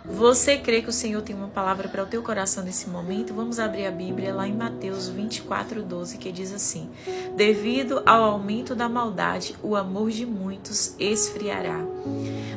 Você crê que o Senhor tem uma palavra para o teu coração nesse momento? Vamos abrir a Bíblia lá em Mateus 24:12, que diz assim: devido ao aumento da maldade, o amor de muitos esfriará.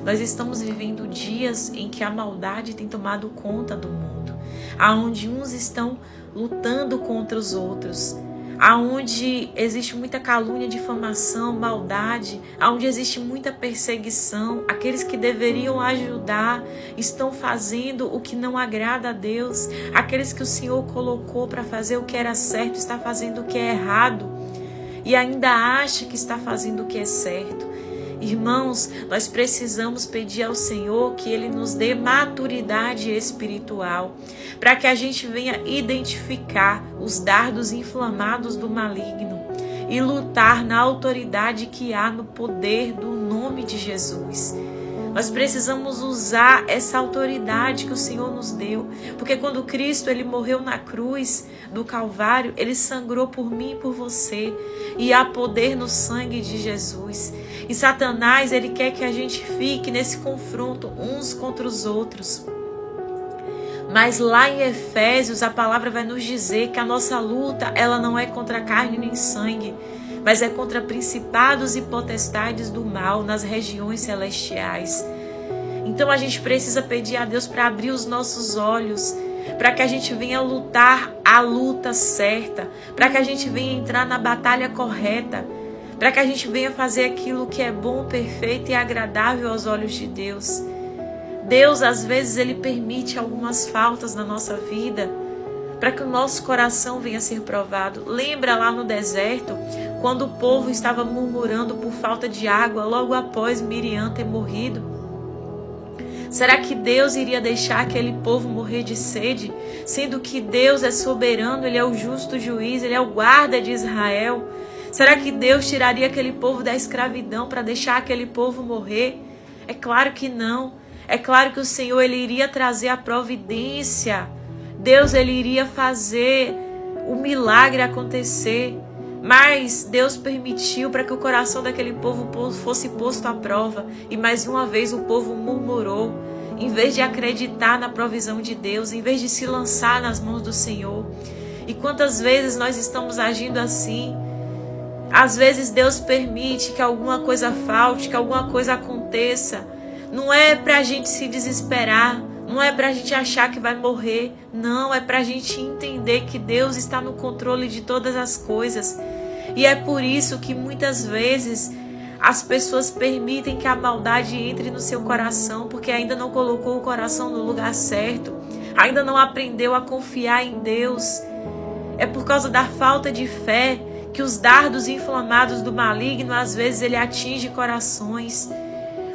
Nós estamos vivendo dias em que a maldade tem tomado conta do mundo, aonde uns estão lutando contra os outros, aonde existe muita calúnia, difamação, maldade, aonde existe muita perseguição. Aqueles que deveriam ajudar estão fazendo o que não agrada a Deus. Aqueles que o Senhor colocou para fazer o que era certo está fazendo o que é errado e ainda acha que está fazendo o que é certo. Irmãos, nós precisamos pedir ao Senhor que Ele nos dê maturidade espiritual, para que a gente venha identificar os dardos inflamados do maligno e lutar na autoridade que há no poder do nome de Jesus. Nós precisamos usar essa autoridade que o Senhor nos deu, porque quando Cristo ele morreu na cruz do Calvário, ele sangrou por mim e por você, e há poder no sangue de Jesus. E Satanás, ele quer que a gente fique nesse confronto uns contra os outros. Mas lá em Efésios, a palavra vai nos dizer que a nossa luta, ela não é contra carne nem sangue, mas é contra principados e potestades do mal nas regiões celestiais. Então a gente precisa pedir a Deus para abrir os nossos olhos, para que a gente venha lutar a luta certa, para que a gente venha entrar na batalha correta, para que a gente venha fazer aquilo que é bom, perfeito e agradável aos olhos de Deus. Deus, às vezes, Ele permite algumas faltas na nossa vida para que o nosso coração venha a ser provado. Lembra lá no deserto, quando o povo estava murmurando por falta de água, logo após Miriam ter morrido? Será que Deus iria deixar aquele povo morrer de sede, sendo que Deus é soberano, Ele é o justo juiz, Ele é o guarda de Israel? Será que Deus tiraria aquele povo da escravidão para deixar aquele povo morrer? É claro que não. É claro que o Senhor ele iria trazer a providência. Deus ele iria fazer o milagre acontecer. Mas Deus permitiu para que o coração daquele povo fosse posto à prova. E mais uma vez o povo murmurou. Em vez de acreditar na provisão de Deus, em vez de se lançar nas mãos do Senhor. E quantas vezes nós estamos agindo assim? Às vezes Deus permite que alguma coisa falte, que alguma coisa aconteça. Não é para a gente se desesperar, não é para a gente achar que vai morrer, não, é para a gente entender que Deus está no controle de todas as coisas. E é por isso que muitas vezes as pessoas permitem que a maldade entre no seu coração, porque ainda não colocou o coração no lugar certo, ainda não aprendeu a confiar em Deus. É por causa da falta de fé que os dardos inflamados do maligno, às vezes ele atinge corações.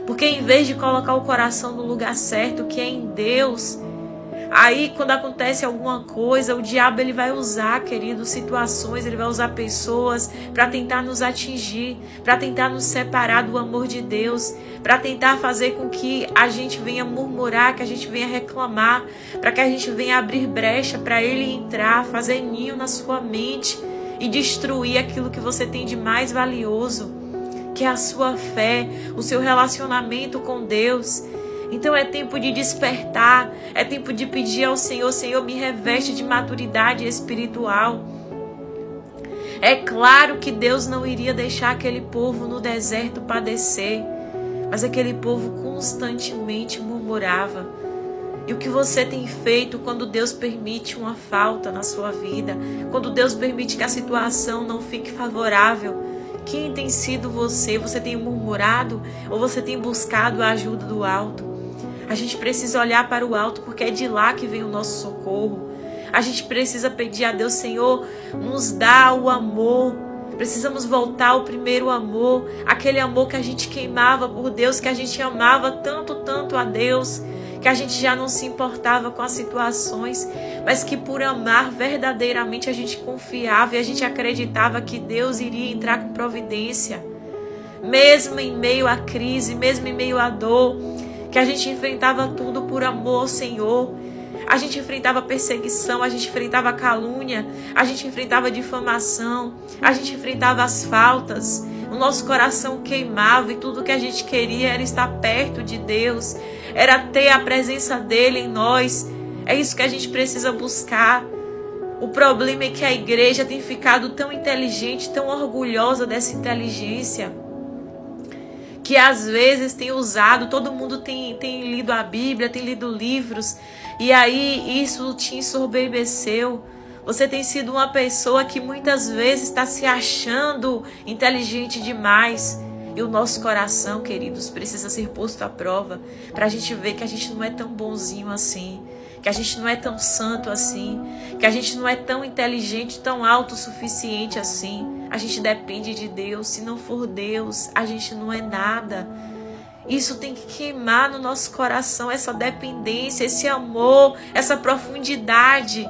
Porque em vez de colocar o coração no lugar certo, que é em Deus, aí quando acontece alguma coisa, o diabo ele vai usar, querido, situações, ele vai usar pessoas para tentar nos atingir, para tentar nos separar do amor de Deus, para tentar fazer com que a gente venha murmurar, que a gente venha reclamar, para que a gente venha abrir brecha para ele entrar, fazer ninho na sua mente e destruir aquilo que você tem de mais valioso, que é a sua fé, o seu relacionamento com Deus. Então é tempo de despertar, é tempo de pedir ao Senhor: Senhor, me reveste de maturidade espiritual. É claro que Deus não iria deixar aquele povo no deserto padecer, mas aquele povo constantemente murmurava. E o que você tem feito quando Deus permite uma falta na sua vida, quando Deus permite que a situação não fique favorável? Quem tem sido você? Você tem murmurado ou você tem buscado a ajuda do alto? A gente precisa olhar para o alto, porque é de lá que vem o nosso socorro. A gente precisa pedir a Deus: Senhor, nos dá o amor. Precisamos voltar ao primeiro amor, aquele amor que a gente queimava por Deus, que a gente amava tanto, tanto a Deus, que a gente já não se importava com as situações, mas que por amar verdadeiramente a gente confiava e a gente acreditava que Deus iria entrar com providência. Mesmo em meio à crise, mesmo em meio à dor, que a gente enfrentava tudo por amor ao Senhor. A gente enfrentava perseguição, a gente enfrentava calúnia, a gente enfrentava difamação, a gente enfrentava as faltas. O nosso coração queimava e tudo que a gente queria era estar perto de Deus, era ter a presença dele em nós. É isso que a gente precisa buscar. O problema é que a igreja tem ficado tão inteligente, tão orgulhosa dessa inteligência, que às vezes tem usado, todo mundo tem lido a Bíblia, tem lido livros, e aí isso te ensoberbeceu. Você tem sido uma pessoa que muitas vezes está se achando inteligente demais. E o nosso coração, queridos, precisa ser posto à prova para a gente ver que a gente não é tão bonzinho assim, que a gente não é tão santo assim, que a gente não é tão inteligente, tão autossuficiente assim. A gente depende de Deus. Se não for Deus, a gente não é nada. Isso tem que queimar no nosso coração, essa dependência, esse amor, essa profundidade.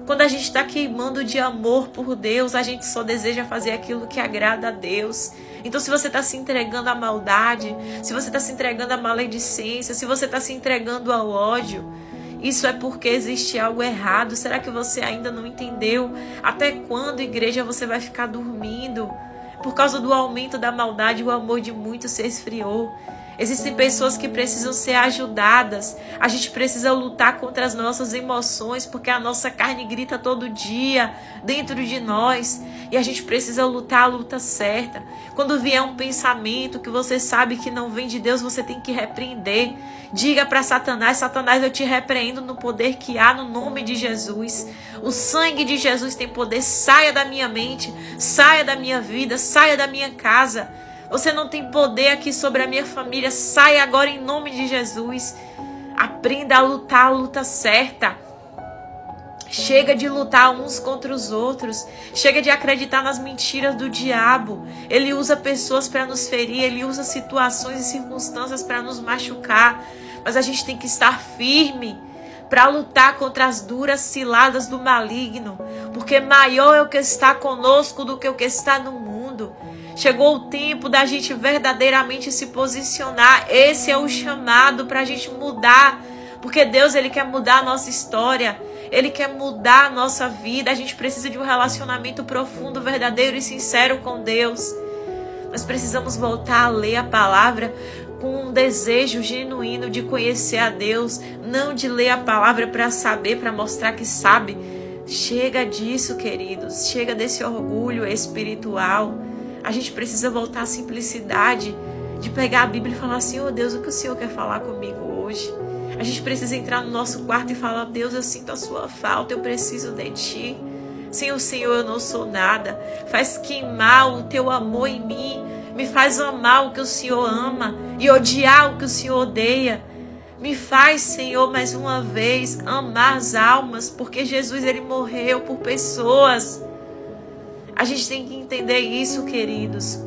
Quando a gente está queimando de amor por Deus, a gente só deseja fazer aquilo que agrada a Deus. Então, se você está se entregando à maldade, se você está se entregando à maledicência, se você está se entregando ao ódio, isso é porque existe algo errado. Será que você ainda não entendeu? Até quando, igreja, você vai ficar dormindo? Por causa do aumento da maldade, o amor de muitos se esfriou. Existem pessoas que precisam ser ajudadas. A gente precisa lutar contra as nossas emoções, porque a nossa carne grita todo dia dentro de nós. E a gente precisa lutar a luta certa. Quando vier um pensamento que você sabe que não vem de Deus, você tem que repreender. Diga para Satanás: Satanás, eu te repreendo no poder que há no nome de Jesus. O sangue de Jesus tem poder. Saia da minha mente, saia da minha vida, saia da minha casa. Você não tem poder aqui sobre a minha família. Saia agora em nome de Jesus. Aprenda a lutar a luta certa. Chega de lutar uns contra os outros. Chega de acreditar nas mentiras do diabo. Ele usa pessoas para nos ferir. Ele usa situações e circunstâncias para nos machucar. Mas a gente tem que estar firme para lutar contra as duras ciladas do maligno. Porque maior é o que está conosco do que o que está no mundo. Chegou o tempo da gente verdadeiramente se posicionar. Esse é o chamado para a gente mudar. Porque Deus, Ele quer mudar a nossa história. Ele quer mudar a nossa vida. A gente precisa de um relacionamento profundo, verdadeiro e sincero com Deus. Nós precisamos voltar a ler a palavra com um desejo genuíno de conhecer a Deus. Não de ler a palavra para saber, para mostrar que sabe. Chega disso, queridos. Chega desse orgulho espiritual. A gente precisa voltar à simplicidade de pegar a Bíblia e falar assim: oh Deus, o que o Senhor quer falar comigo hoje? A gente precisa entrar no nosso quarto e falar: Deus, eu sinto a sua falta, eu preciso de Ti. Sem o Senhor eu não sou nada. Faz queimar o Teu amor em mim. Me faz amar o que o Senhor ama e odiar o que o Senhor odeia. Me faz, Senhor, mais uma vez, amar as almas, porque Jesus, Ele morreu por pessoas. A gente tem que entender isso, queridos.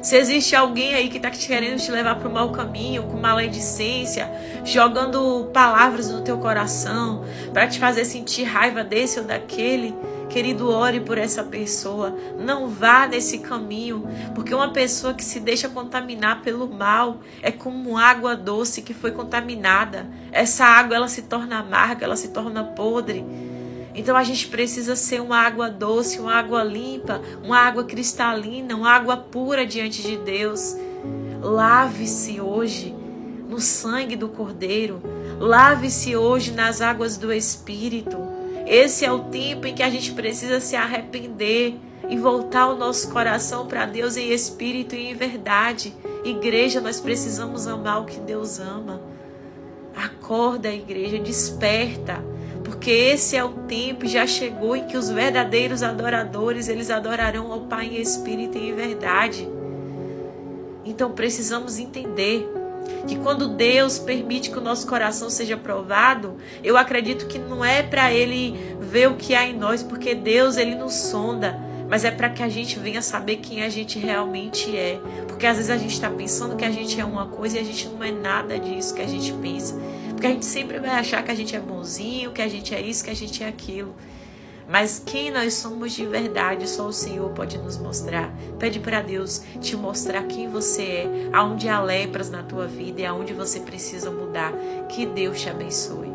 Se existe alguém aí que está querendo te levar para o mau caminho, com maledicência, jogando palavras no teu coração, para te fazer sentir raiva desse ou daquele, querido, ore por essa pessoa. Não vá nesse caminho, porque uma pessoa que se deixa contaminar pelo mal é como água doce que foi contaminada. Essa água, ela se torna amarga, ela se torna podre. Então a gente precisa ser uma água doce, uma água limpa, uma água cristalina, uma água pura diante de Deus. Lave-se hoje no sangue do Cordeiro. Lave-se hoje nas águas do Espírito. Esse é o tempo em que a gente precisa se arrepender e voltar o nosso coração para Deus em espírito e em verdade. Igreja, nós precisamos amar o que Deus ama. Acorda, igreja, desperta. Porque esse é o tempo, já chegou, em que os verdadeiros adoradores, eles adorarão ao Pai em espírito e em verdade. Então precisamos entender que quando Deus permite que o nosso coração seja provado, eu acredito que não é para Ele ver o que há em nós, porque Deus, Ele nos sonda, mas é para que a gente venha saber quem a gente realmente é. Porque às vezes a gente está pensando que a gente é uma coisa e a gente não é nada disso que a gente pensa. Porque a gente sempre vai achar que a gente é bonzinho, que a gente é isso, que a gente é aquilo. Mas quem nós somos de verdade, só o Senhor pode nos mostrar. Pede para Deus te mostrar quem você é, aonde há lepras na tua vida e aonde você precisa mudar. Que Deus te abençoe.